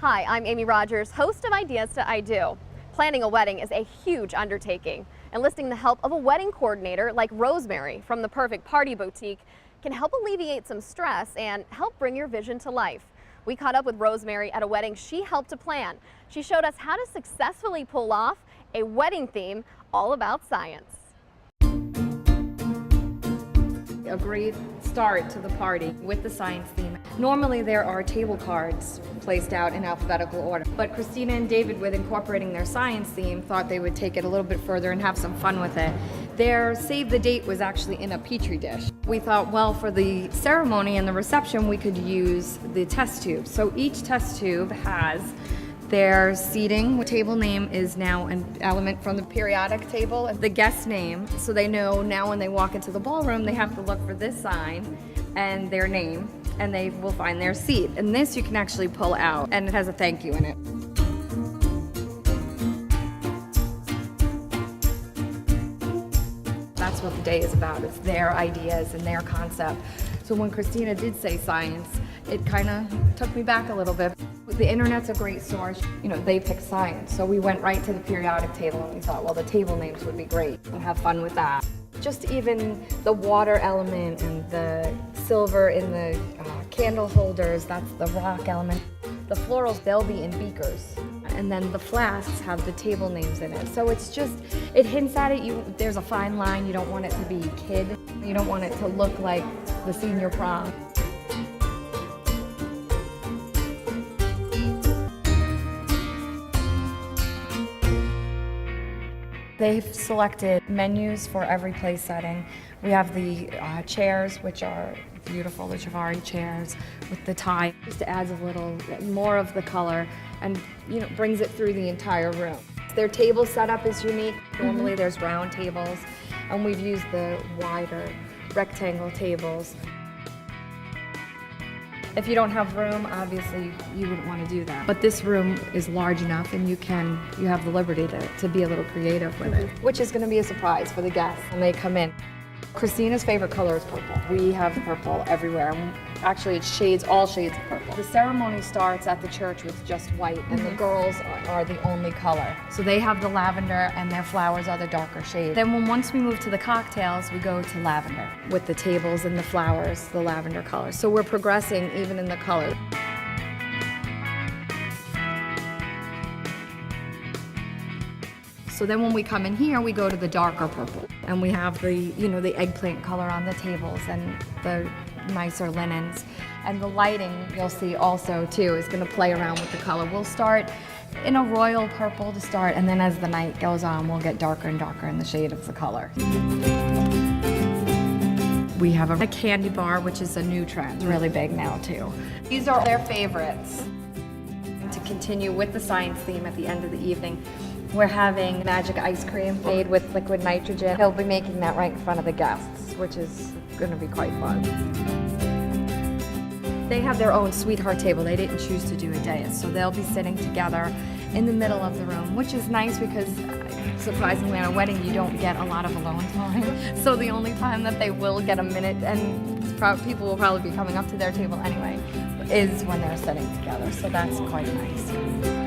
Hi, I'm Amy Rogers, host of Ideas to I Do. Planning a wedding is a huge undertaking. Enlisting the help of a wedding coordinator like Rosemary from the Perfect Party Boutique can help alleviate some stress and help bring your vision to life. We caught up with Rosemary at a wedding she helped to plan. She showed us how to successfully pull off a wedding theme all about science. A great start to the party with the science theme. Normally there are table cards placed out in alphabetical order, but Christina and David, with incorporating their science theme, thought they would take it a little bit further and have some fun with it. Their save the date was actually in a petri dish. We thought, well, for the ceremony and the reception, we could use the test tube. So each test tube has their seating. Table name is now an element from the periodic table. The guest name, so they know now when they walk into the ballroom, they have to look for this sign and their name, and they will find their seat. And this you can actually pull out, and it has a thank you in it. That's what the day is about. It's their ideas and their concept. So when Christina did say science, it kind of took me back a little bit. The internet's a great source. You know, they picked science. So we went right to the periodic table and we thought, well, the table names would be great and have fun with that. Just even the water element and the silver in the candle holders, that's the rock element. The florals, they'll be in beakers. And then the flasks have the table names in it. So it's just, it hints at it. There's a fine line. You don't want it to be kid. You don't want it to look like the senior prom. They've selected menus for every place setting. We have the chairs, which are beautiful, the Chiavari chairs with the tie. Just adds a little more of the color and brings it through the entire room. Their table setup is unique. Normally there's round tables, and we've used the wider rectangle tables. If you don't have room, obviously you wouldn't want to do that. But this room is large enough, and you have the liberty to be a little creative with it, which is going to be a surprise for the guests when they come in. Christina's favorite color is purple. We have purple everywhere. Actually, it's all shades of purple. The ceremony starts at the church with just white, and the girls are the only color. So they have the lavender, and their flowers are the darker shade. Then once we move to the cocktails, we go to lavender with the tables and the flowers, the lavender color. So we're progressing even in the color. So then when we come in here, we go to the darker purple. And we have the eggplant color on the tables and the nicer linens. And the lighting, you'll see also too, is gonna play around with the color. We'll start in a royal purple to start, and then as the night goes on, we'll get darker and darker in the shade of the color. We have a candy bar, which is a new trend, really big now too. These are their favorites. To continue with the science theme at the end of the evening, we're having magic ice cream made with liquid nitrogen. He'll be making that right in front of the guests, which is going to be quite fun. They have their own sweetheart table. They didn't choose to do a dais, so they'll be sitting together in the middle of the room, which is nice because surprisingly at a wedding you don't get a lot of alone time. So the only time that they will get a minute, and people will probably be coming up to their table anyway, is when they're sitting together. So that's quite nice.